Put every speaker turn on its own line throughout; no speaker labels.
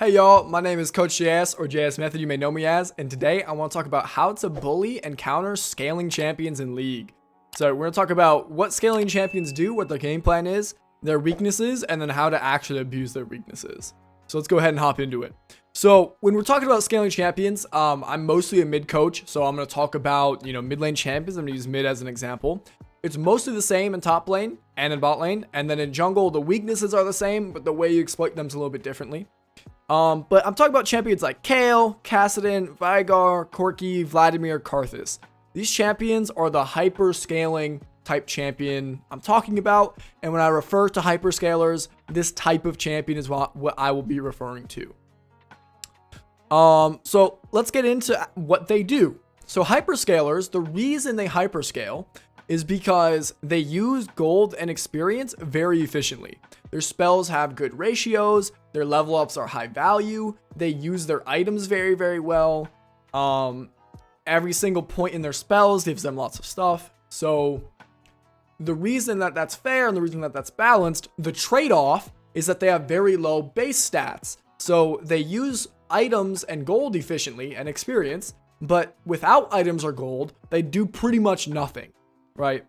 Hey y'all, my name is Coach JS or JS Method, you may know me as, and today I want to talk about how to bully and counter scaling champions in League. So we're going to talk about what scaling champions do, what their game plan is, their weaknesses, and then how to actually abuse their weaknesses. So let's go ahead and hop into it. So when we're talking about scaling champions, I'm mostly a mid coach, so I'm going to talk about, mid lane champions. I'm going to use mid as an example. It's mostly the same in top lane and in bot lane, and then in jungle, the weaknesses are the same, but the way you exploit them is a little bit differently. But I'm talking about champions like Kale, Kassadin, Veigar, Corki, Vladimir, Karthus. These champions are the hyper scaling type champion I'm talking about. And when I refer to hyperscalers, this type of champion is what I will be referring to. So let's get into what they do. So hyperscalers, the reason they hyperscale is because they use gold and experience very efficiently. Their spells have good ratios, their level ups are high value, they use their items very, very well. Every single point in their spells gives them lots of stuff. So the reason that that's fair and the reason that that's balanced, the trade-off is that they have very low base stats. So they use items and gold efficiently and experience, but without items or gold, they do pretty much nothing, right?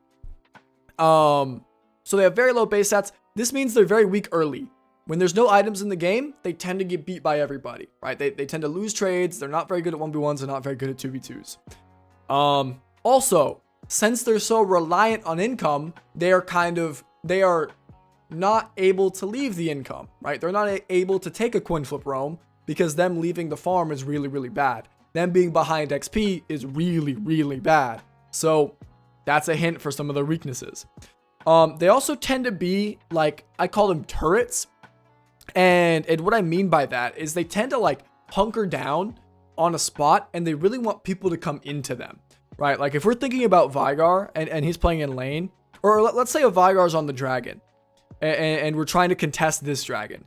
So they have very low base stats. This means they're very weak early. When there's no items in the game, they tend to get beat by everybody, right? They tend to lose trades. They're not very good at 1v1s. They're not very good at 2v2s. Also, since they're so reliant on income, they are not able to leave the income, right? They're not able to take a coin flip roam because them leaving the farm is really, really bad. Them being behind XP is really, really bad. So that's a hint for some of their weaknesses. They also tend to be like, I call them turrets. And what I mean by that is they tend to like hunker down on a spot and they really want people to come into them, right? Like if we're thinking about Veigar and he's playing in lane, or let's say a Veigar's on the dragon and we're trying to contest this dragon.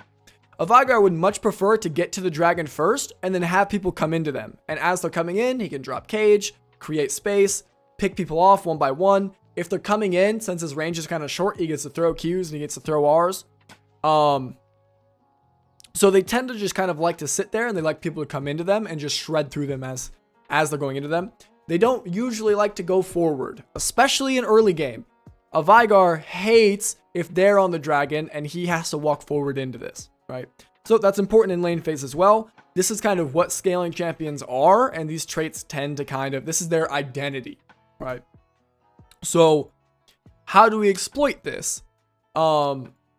A Veigar would much prefer to get to the dragon first and then have people come into them. And as they're coming in, he can drop cage, create space, pick people off one by one. If they're coming in, since his range is kind of short, he gets to throw Qs and he gets to throw Rs. So they tend to just kind of like to sit there and they like people to come into them and just shred through them as they're going into them. They don't usually like to go forward, especially in early game. A Veigar hates if they're on the dragon and he has to walk forward into this, right? So that's important in lane phase as well. This is kind of what scaling champions are, and these traits tend to this is their identity, right? So how do we exploit this?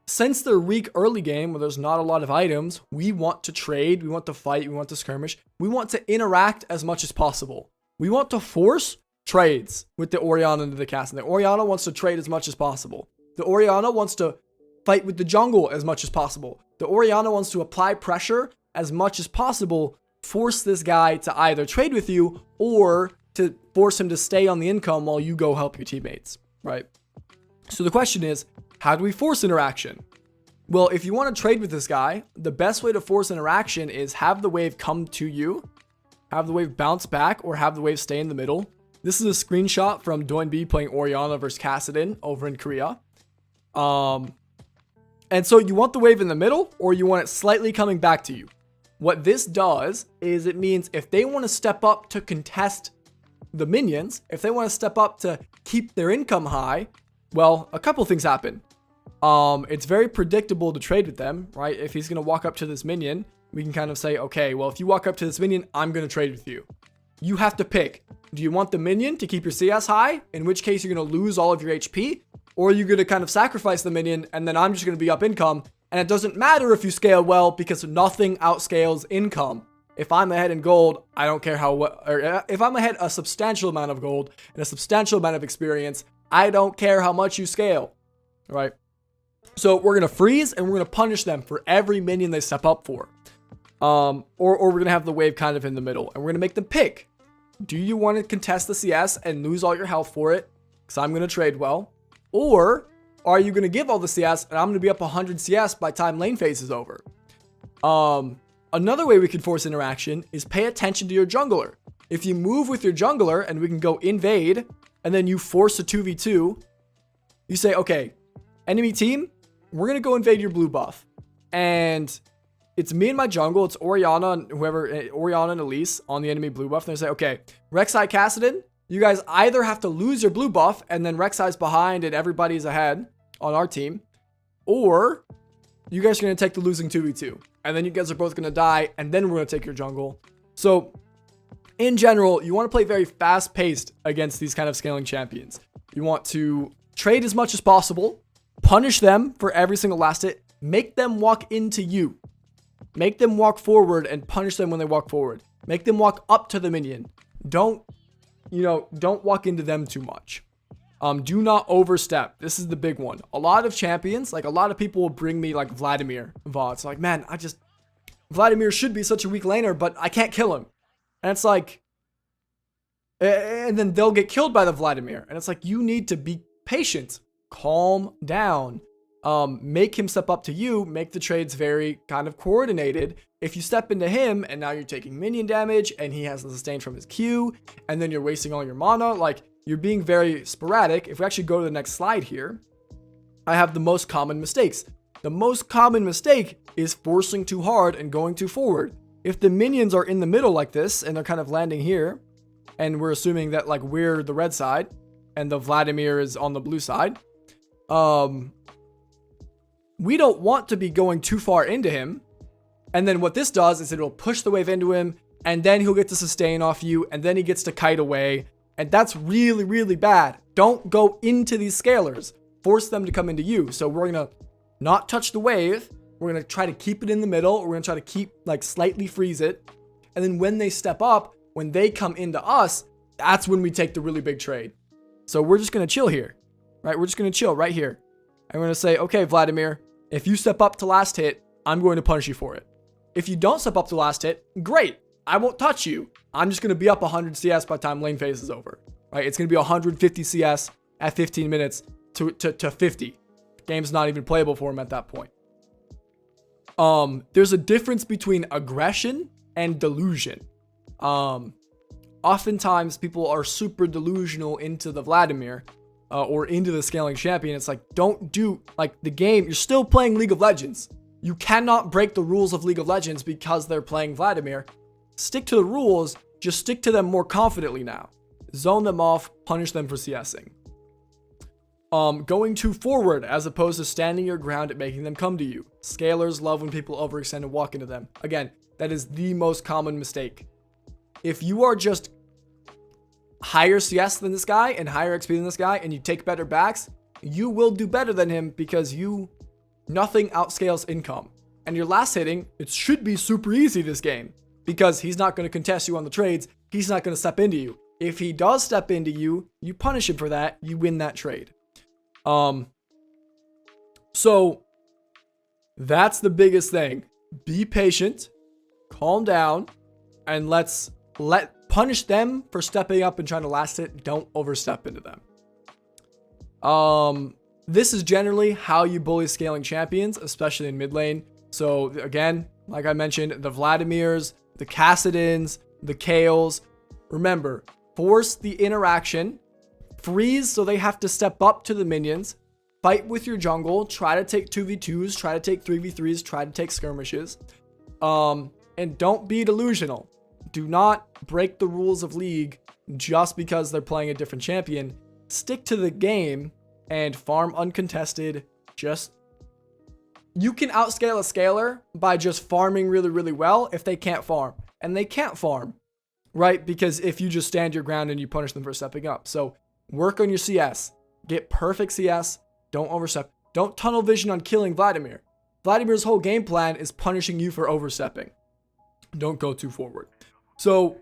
Since they're weak early game where there's not a lot of items, we want to trade, we want to fight, we want to skirmish, we want to interact as much as possible. We want to force trades with the Orianna into the cast. And the Orianna wants to trade as much as possible. The Orianna wants to fight with the jungle as much as possible. The Orianna wants to apply pressure as much as possible, force this guy to either trade with you or to force him to stay on the income while you go help your teammates, right? So the question is, how do we force interaction? Well, if you want to trade with this guy, the best way to force interaction is have the wave come to you, have the wave bounce back, or have the wave stay in the middle. This is a screenshot from TRYND playing Orianna versus Kassadin over in Korea. And so you want the wave in the middle, or you want it slightly coming back to you. What this does is it means if they want to step up to contest the minions, if they want to step up to keep their income high, well, a couple things happen. It's very predictable to trade with them, right? If he's going to walk up to this minion, we can kind of say, okay, well, if you walk up to this minion, I'm going to trade with you. You have to pick. Do you want the minion to keep your CS high, in which case you're going to lose all of your HP? Or are you going to kind of sacrifice the minion and then I'm just going to be up income? And it doesn't matter if you scale well because nothing outscales income. If I'm ahead in gold, I don't care if I'm ahead a substantial amount of gold and a substantial amount of experience, I don't care how much you scale, right? So we're going to freeze and we're going to punish them for every minion they step up for. Or we're going to have the wave kind of in the middle and we're going to make them pick. Do you want to contest the CS and lose all your health for it? Because I'm going to trade well. Or are you going to give all the CS and I'm going to be up 100 CS by time lane phase is over? Another way we can force interaction is pay attention to your jungler. If you move with your jungler and we can go invade and then you force a 2v2, you say, okay, enemy team, we're going to go invade your blue buff. And it's me and my jungle. It's Orianna and Orianna and Elise on the enemy blue buff. And they say, okay, Rek'Sai, Kassadin, you guys either have to lose your blue buff and then Rek'Sai's behind and everybody's ahead on our team, or you guys are going to take the losing 2v2. And then you guys are both going to die, and then we're going to take your jungle. So, in general, you want to play very fast-paced against these kind of scaling champions. You want to trade as much as possible, punish them for every single last hit, make them walk into you. Make them walk forward and punish them when they walk forward. Make them walk up to the minion. Don't walk into them too much. Do not overstep. This is the big one. A lot of champions, like a lot of people will bring me like Vladimir VODs. Like, man, Vladimir should be such a weak laner, but I can't kill him. And it's like, and then they'll get killed by the Vladimir. And it's like, you need to be patient. Calm down. Make him step up to you. Make the trades very kind of coordinated. If you step into him and now you're taking minion damage and he has the sustain from his Q, and then you're wasting all your mana, like, you're being very sporadic. If we actually go to the next slide here, I have the most common mistakes. The most common mistake is forcing too hard and going too forward. If the minions are in the middle like this and they're kind of landing here, and we're assuming that like we're the red side and the Vladimir is on the blue side, we don't want to be going too far into him. And then what this does is it'll push the wave into him, and then he'll get to sustain off you, and then he gets to kite away. And that's really, really bad. Don't go into these scalers. Force them to come into you. So we're going to not touch the wave. We're going to try to keep it in the middle. We're going to try to keep, like, slightly freeze it. And then when they step up, when they come into us, that's when we take the really big trade. So we're just going to chill here, right? We're just going to chill right here. I'm going to say, okay, Vladimir, if you step up to last hit, I'm going to punish you for it. If you don't step up to last hit, great. I won't touch you. I'm just going to be up 100 CS by the time lane phase is over, right? It's going to be 150 CS at 15 minutes to 50. Game's not even playable for him at that point. There's a difference between aggression and delusion. Oftentimes people are super delusional into the Vladimir or into the scaling champion. It's like, don't do like the game. You're still playing League of Legends. You cannot break the rules of League of Legends because they're playing Vladimir. Stick to the rules, just stick to them more confidently now. Zone them off, punish them for CSing. Going too forward as opposed to standing your ground and making them come to you. Scalers love when people overextend and walk into them. Again, that is the most common mistake. If you are just higher CS than this guy and higher XP than this guy and you take better backs, you will do better than him because nothing outscales income. And your last hitting, it should be super easy this game. Because he's not going to contest you on the trades. He's not going to step into you. If he does step into you, you punish him for that. You win that trade. So that's the biggest thing. Be patient, calm down, and punish them for stepping up and trying to last it. Don't overstep into them. This is generally how you bully scaling champions, especially in mid lane. So again, like I mentioned, the Vladimirs, the Kassadins, the Kales. Remember, force the interaction, freeze so they have to step up to the minions, fight with your jungle, try to take 2v2s, try to take 3v3s, try to take skirmishes, and don't be delusional. Do not break the rules of League just because they're playing a different champion. Stick to the game and farm uncontested. You can outscale a scaler by just farming really, really well if they can't farm. And they can't farm, right? Because if you just stand your ground and you punish them for stepping up. So work on your CS. Get perfect CS. Don't overstep. Don't tunnel vision on killing Vladimir. Vladimir's whole game plan is punishing you for overstepping. Don't go too forward. So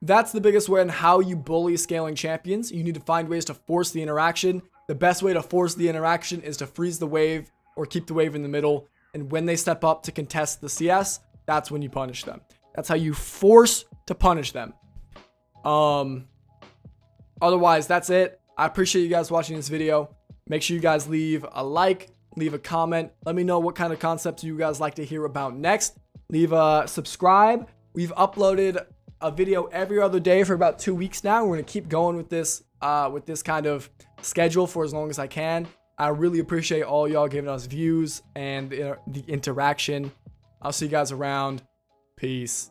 that's the biggest way on how you bully scaling champions. You need to find ways to force the interaction. The best way to force the interaction is to freeze the wave or keep the wave in the middle. And when they step up to contest the CS, that's when you punish them. That's how you force to punish them. Otherwise, that's it. I appreciate you guys watching this video. Make sure you guys leave a like, leave a comment. Let me know what kind of concepts you guys like to hear about next. Leave a subscribe. We've uploaded a video every other day for about 2 weeks now. We're going to keep going with this kind of schedule for as long as I can. I really appreciate all y'all giving us views and the interaction. I'll see you guys around. Peace.